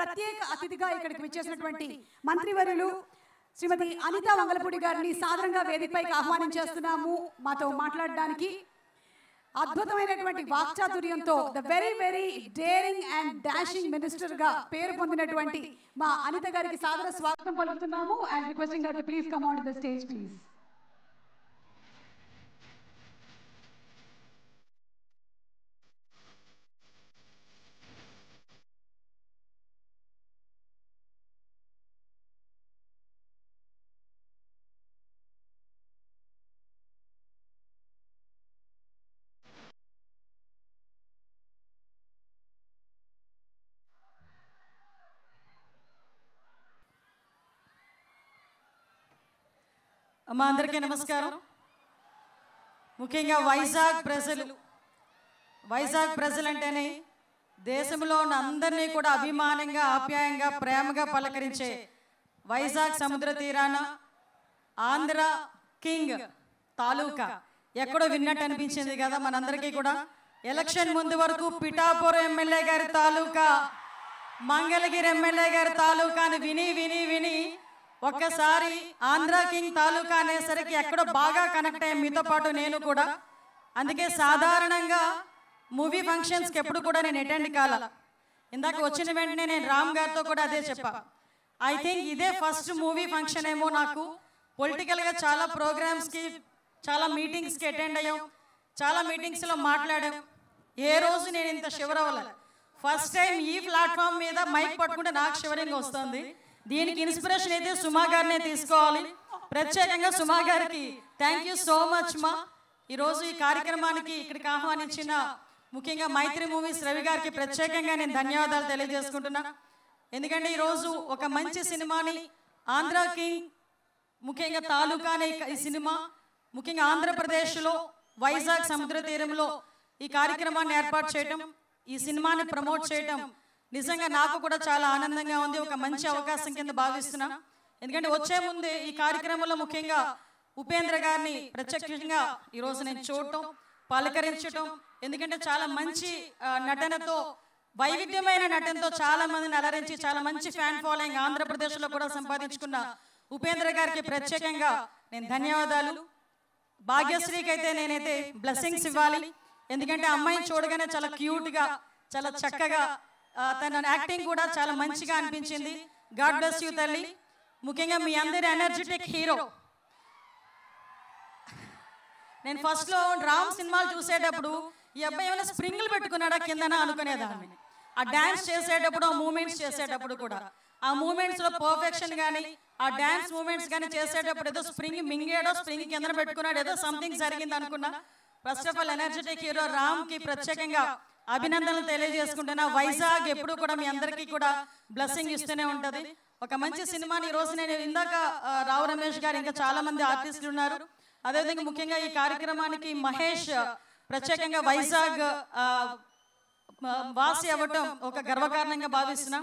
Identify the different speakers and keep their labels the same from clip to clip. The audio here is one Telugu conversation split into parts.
Speaker 1: ప్రత్యేక అతిథిగా ఇక్కడికి విచ్చేసినటువంటి మంత్రివర్యులు శ్రీమతి అనితా వంగలపూడి గారిని సాదరంగా వేదికపైకి ఆహ్వానించేస్తున్నాము మాతో మాట్లాడడానికి. అద్భుతమైనటువంటి వాక్చాతుర్యంతో the very very daring and dashing minister గా పేరు పొందినటువంటి మా అనిత గారికి సాదర స్వాగతం పలుకుతున్నాము. And requesting her to please come on to the stage please.
Speaker 2: అమ్మ అందరికీ నమస్కారం. ముఖ్యంగా వైజాగ్ ప్రజలు అంటేనే దేశంలో ఉన్న అందరినీ కూడా అభిమానంగా ఆప్యాయంగా ప్రేమగా పలకరించే వైజాగ్ సముద్ర తీరాన ఆంధ్ర కింగ్ తాలూకా ఎక్కడో విన్నట్టు అనిపించింది కదా మనందరికీ కూడా. ఎలక్షన్ ముందు వరకు పిఠాపురం ఎమ్మెల్యే గారి తాలూకా, మంగళగిరి ఎమ్మెల్యే గారి తాలూకా అని విని విని విని ఒక్కసారి ఆంధ్ర కింగ్ తాలూకా అనేసరికి ఎక్కడో బాగా కనెక్ట్ అయ్యాం మీతో పాటు నేను కూడా. అందుకే సాధారణంగా మూవీ ఫంక్షన్స్కి ఎప్పుడు కూడా నేను అటెండ్ కాల. ఇందాక వచ్చిన వెంటనే నేను రామ్ గారితో కూడా అదే చెప్పా. ఐ థింక్ ఇదే ఫస్ట్ మూవీ ఫంక్షన్ ఏమో నాకు. పొలిటికల్గా చాలా ప్రోగ్రామ్స్కి చాలా మీటింగ్స్కి అటెండ్ అయ్యాం, చాలా మీటింగ్స్లో మాట్లాడాం. ఏ రోజు నేను ఇంత షివర్ అవ్వలే. ఫస్ట్ టైం ఈ ప్లాట్ఫామ్ మీద మైక్ పట్టుకుంటే నాకు షివరింగ్ వస్తుంది. దీనికి ఇన్స్పిరేషన్ అయితే సుమా గారినే తీసుకోవాలి. ప్రత్యేకంగా సుమా గారికి థ్యాంక్ యూ సో మచ్ మా. ఈరోజు ఈ కార్యక్రమానికి ఇక్కడికి ఆహ్వానించిన ముఖ్యంగా మైత్రి మూవీస్ రవి గారికి ప్రత్యేకంగా నేను ధన్యవాదాలు తెలియజేసుకుంటున్నా. ఎందుకంటే ఈరోజు ఒక మంచి సినిమాని ఆంధ్ర కింగ్ ముఖ్యంగా తాలూకా అనే ఈ సినిమా ముఖ్యంగా ఆంధ్రప్రదేశ్లో వైజాగ్ సముద్ర తీరంలో ఈ కార్యక్రమాన్ని ఏర్పాటు చేయటం, ఈ సినిమాని ప్రమోట్ చేయటం నిజంగా నాకు కూడా చాలా ఆనందంగా ఉంది. ఒక మంచి అవకాశం కింద భావిస్తున్నా. ఎందుకంటే వచ్చే ముందే ఈ కార్యక్రమంలో ముఖ్యంగా ఉపేంద్ర గారిని ప్రత్యక్షంగా ఈరోజు నేను చూడటం, పలకరించటం, ఎందుకంటే చాలా మంచి నటనతో, వైవిధ్యమైన నటనతో చాలా మందిని అలరించి చాలా మంచి ఫ్యాన్ ఫాలోయింగ్ ఆంధ్రప్రదేశ్లో కూడా సంపాదించుకున్న ఉపేంద్ర గారికి ప్రత్యేకంగా నేను ధన్యవాదాలు. భాగ్యశ్రీకి అయితే నేనైతే బ్లెస్సింగ్స్ ఇవ్వాలి. ఎందుకంటే అమ్మాయిని చూడగానే చాలా క్యూట్గా, చాలా చక్కగా, తన యాక్టింగ్ కూడా చాలా మంచిగా అనిపించింది. గాడ్ బ్లెస్ యూ తల్లి. ముఖ్యంగా మీ అందరి ఎనర్జెటిక్ హీరో. నేను ఫస్ట్లో రామ్ సినిమాలు చూసేటప్పుడు ఈ అబ్బాయి ఏమైనా స్ప్రింగ్లు పెట్టుకున్నాడా కిందన అనుకునేదాన్ని. ఆ డ్యాన్స్ చేసేటప్పుడు, ఆ మూమెంట్స్ చేసేటప్పుడు కూడా ఆ మూమెంట్స్లో పర్ఫెక్షన్ కానీ, ఆ డ్యాన్స్ మూమెంట్స్ కానీ చేసేటప్పుడు ఏదో స్ప్రింగ్ మింగేడో, స్ప్రింగ్ కింద పెట్టుకున్నాడు, ఏదో సంథింగ్ జరిగింది అనుకున్నా. First of all energetic hero రామ్కి ప్రత్యేకంగా అభినందనలు తెలియజేసుకుంటున్నా. వైజాగ్ ఎప్పుడు కూడా మీ అందరికీ కూడా బ్లెస్సింగ్ ఇస్తూనే ఉంటుంది. ఒక మంచి సినిమాని ఈరోజు నేను ఇందాక రావు రమేష్ గారు ఇంకా చాలా మంది ఆర్టిస్టులు ఉన్నారు. అదేవిధంగా ముఖ్యంగా ఈ కార్యక్రమానికి మహేష్ ప్రత్యేకంగా వైజాగ్ వాసి అవ్వటం ఒక గర్వకారణంగా భావిస్తున్నా.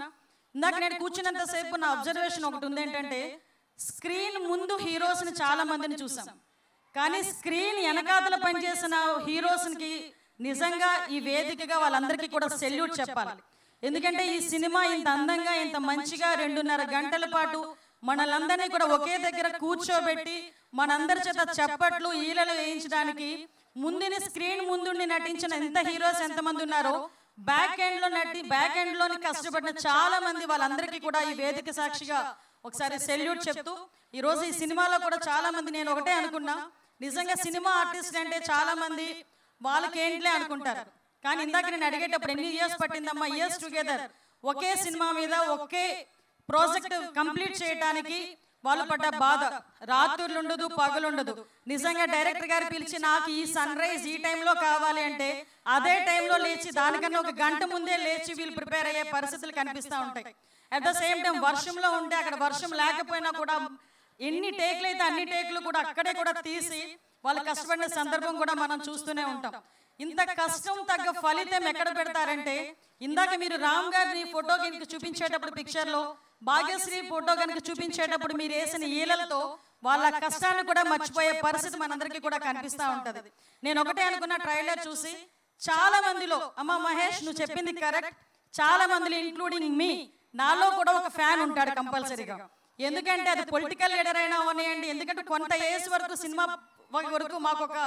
Speaker 2: ఇందాక నేను కూర్చున్నంతసేపు నా అబ్జర్వేషన్ ఒకటి ఉంది. ఏంటంటే స్క్రీన్ ముందు హీరోస్ని చాలా మందిని చూసాం, కానీ స్క్రీన్ వెనకాతల పనిచేసిన హీరోస్కి నిజంగా ఈ వేదికగా వాళ్ళందరికీ కూడా సెల్యూట్ చెప్పాలి. ఎందుకంటే ఈ సినిమా ఇంత అందంగా, ఇంత మంచిగా 2.5 గంటల పాటు మనలందరినీ కూడా ఒకే దగ్గర కూర్చోబెట్టి మనందరి చేత చప్పట్లు ఈలలు వేయించడానికి ముందుని స్క్రీన్ ముందుండి నటించిన ఎంత హీరోస్ ఎంతమంది ఉన్నారో, బ్యాక్ ఎండ్లోని కష్టపడిన చాలా మంది వాళ్ళందరికీ కూడా ఈ వేదిక సాక్షిగా ఒకసారి సెల్యూట్ చెప్తూ, ఈరోజు ఈ సినిమాలో కూడా చాలా మంది, నేను ఒకటే అనుకున్నా, నిజంగా సినిమా ఆర్టిస్ట్ అంటే చాలా మంది వాళ్ళకేంట్లే అనుకుంటారు. కానీ ఇందాక నేను అడిగేటప్పుడు ఎన్ని ఇయర్స్ పట్టిందమ్మా, ఇయర్స్ టుగెదర్ ఒకే సినిమా మీద ఒకే ప్రాజెక్ట్ కంప్లీట్ చేయడానికి వాళ్ళు పడ్డ బాధ, రాత్రులు ఉండదు, పగలుండదు. నిజంగా డైరెక్టర్ గారు పిలిచి నాకు ఈ సన్ రైజ్ ఈ టైంలో కావాలి అంటే అదే టైంలో లేచి దానికన్నా 1 గంట ముందే లేచి వీళ్ళు ప్రిపేర్ అయ్యే పరిస్థితులు కనిపిస్తూ ఉంటాయి. అట్ ద సేమ్ టైం వర్షంలో ఉంటే అక్కడ వర్షం లేకపోయినా కూడా ఎన్ని టేకులు అయితే అన్ని టేకులు కూడా అక్కడే కూడా తీసి వాళ్ళు కష్టపడిన సందర్భం కూడా మనం చూస్తూనే ఉంటాం. ఇంత కష్టం తగ్గ ఫలితం ఎక్కడ పెడతారంటే, ఇందాక మీరు రామ్ గారిని ఫోటో కనుక చూపించేటప్పుడు పిక్చర్లో, భాగ్యశ్రీ ఫోటో కనుక చూపించేటప్పుడు మీరు వేసిన ఈలలతో వాళ్ళ కష్టాన్ని కూడా మర్చిపోయే పరిస్థితి మనందరికీ కూడా కనిపిస్తూ ఉంటుంది. నేను ఒకటే అనుకున్న ట్రైలర్ చూసి చాలా మందిలో, అమ్మ మహేష్ నువ్వు చెప్పింది కరెక్ట్, చాలా మందిలో ఇంక్లూడింగ్ మీ నాలో కూడా ఒక ఫ్యాన్ ఉంటాడు కంపల్సరీగా. ఎందుకంటే అది పొలిటికల్ లీడర్ అయినా అవనియండి, ఎందుకంటే కొంత ఏజ్ వరకు సినిమా వరకు మాకు ఒక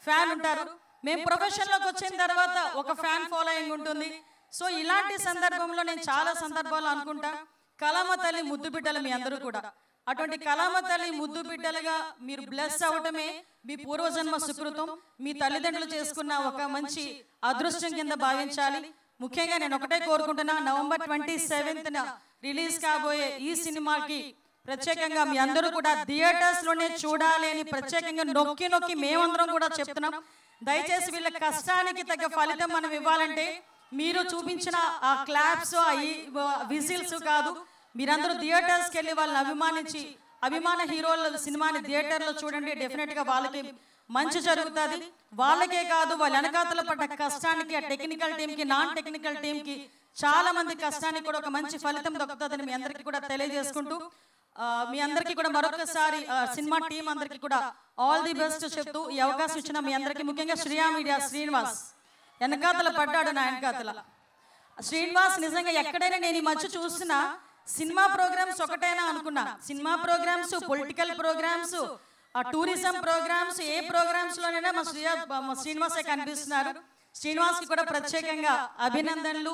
Speaker 2: ఫ్యాన్ ఉంటారు. మేము ప్రొఫెషన్లోకి వచ్చిన తర్వాత ఒక ఫ్యాన్ ఫాలోయింగ్ ఉంటుంది. సో ఇలాంటి సందర్భంలో నేను చాలా సందర్భాలు అనుకుంటా, కళామ తల్లి ముద్దు బిడ్డలు మీ అందరూ కూడా. అటువంటి కళామ తల్లి ముద్దు బిడ్డలుగా మీరు బ్లెస్ అవటమే మీ పూర్వజన్మ సుకృతం, మీ తల్లిదండ్రులు చేసుకున్న ఒక మంచి అదృష్టం కింద భావించాలి. ముఖ్యంగా నేను ఒకటే కోరుకుంటున్నా, నవంబర్ 27న రిలీజ్ కాబోయే ఈ సినిమాకి ప్రత్యేకంగా మీ అందరూ కూడా థియేటర్స్లోనే చూడాలి అని ప్రత్యేకంగా నొక్కి నొక్కి మేమందరం కూడా చెప్తున్నాం. దయచేసి వీళ్ళ కష్టానికి తగ్గ ఫలితం మనం ఇవ్వాలంటే మీరు చూపించిన ఆ క్లాప్స్, ఆ విజిల్స్ కాదు, మీరందరూ థియేటర్స్కి వెళ్ళి వాళ్ళని అభిమానించి అభిమాన హీరోల సినిమాని థియేటర్లో చూడండి. డెఫినెట్గా వాళ్ళకి మంచి జరుగుతుంది. వాళ్ళకే కాదు, వాళ్ళ వెనకాతల పడ్డ కష్టానికి, ఆ టెక్నికల్ టీంకి, నాన్ టెక్నికల్ టీంకి, చాలా మంది కష్టానికి కూడా ఒక మంచి ఫలితం దొరుకుతుందని మీ అందరికీ కూడా తెలియజేసుకుంటూ, మీ అందరికీ కూడా మరొకసారి సినిమా టీం అందరికీ కూడా ఆల్ ది బెస్ట్ చెప్తూ ఈ అవకాశం ఇచ్చిన మీ అందరికీ, ముఖ్యంగా శ్రియా మీడియా శ్రీనివాస్ వెనకాతల పడ్డాడు. నా వెనకాతల శ్రీనివాస్ నిజంగా ఎక్కడైనా నేను ఈ మధ్య చూస్తున్నా సినిమా ప్రోగ్రామ్స్ ఒకటైనా అనుకున్నా, cinema programs, political programs, tourism programs, ఏ ప్రోగ్రామ్స్లోనైనా మా శ్రీనివాసే కనిపిస్తున్నారు. శ్రీనివాస్కి కూడా ప్రత్యేకంగా అభినందనలు,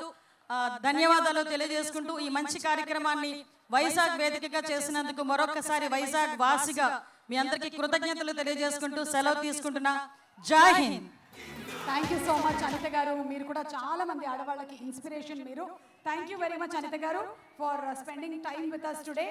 Speaker 2: ధన్యవాదాలు తెలియజేసుకుంటూ ఈ మంచి కార్యక్రమాన్ని వైజాగ్ వేదికగా చేసినందుకు మరొకసారి వైజాగ్ వాసిగా మీ అందరికీ కృతజ్ఞతలు తెలియజేసుకుంటూ సెలవు తీసుకుంటున్నా. Jai Hind.
Speaker 1: Thank you so much Anitha garu. మీరు కూడా చాలా మంది ఆడవాళ్ళకి ఇన్స్పిరేషన్ మీరు. Thank you very much Anitha garu for spending time with us today.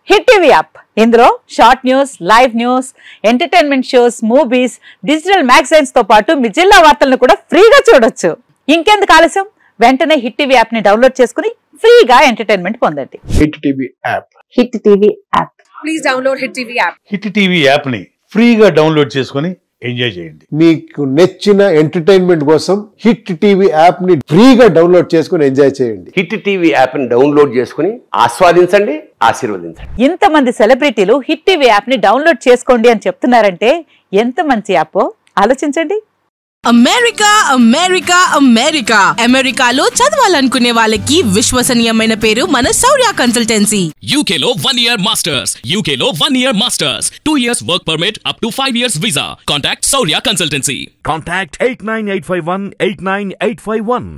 Speaker 3: Hit TV app, ఇందులో short news, live news, entertainment shows, movies, digital magazines తో పాటు మీ జిల్లా వార్తలను కూడా ఫ్రీగా చూడొచ్చు. ఇంకెందుకు ఆలస్యం, వెంటనే హిట్ టీవీ యాప్ ని డౌన్లోడ్ చేసుకుని ఫ్రీగా ఎంటర్టైన్మెంట్ పొందండి.
Speaker 4: Hit TV app.
Speaker 3: Hit TV app.
Speaker 5: Please download hit TV app.
Speaker 4: Hit TV app ని ఫ్రీగా డౌన్లోడ్ చేసుకుని ఎంజాయ్ చేయండి.
Speaker 6: మీకు నచ్చిన ఎంటర్టైన్మెంట్ కోసం హిట్ టీవీ యాప్ ని ఫ్రీగా డౌన్లోడ్ చేసుకుని ఎంజాయ్ చేయండి.
Speaker 7: హిట్ టీవీ యాప్ ని డౌన్లోడ్ చేసుకుని ఆస్వాదించండి, ఆశీర్వదించండి.
Speaker 3: ఇంతమంది సెలబ్రిటీలు హిట్ టీవీ యాప్ ని డౌన్లోడ్ చేసుకోండి అని చెప్తున్నారంటే ఎంత మంచి యాప్ ఆలోచించండి.
Speaker 5: అమెరికా అమెరికా అమెరికా అమెరికాలో చదవాలనుకునే వాళ్ళకి విశ్వసనీయమైన పేరు మన శౌర్య కన్సల్టెన్సీ.
Speaker 8: UK లో 1 year masters, UK లో 1 year masters, 2 years work permit up to 5 years visa. Contact Saurya Consultancy.
Speaker 9: Contact 89851 89851.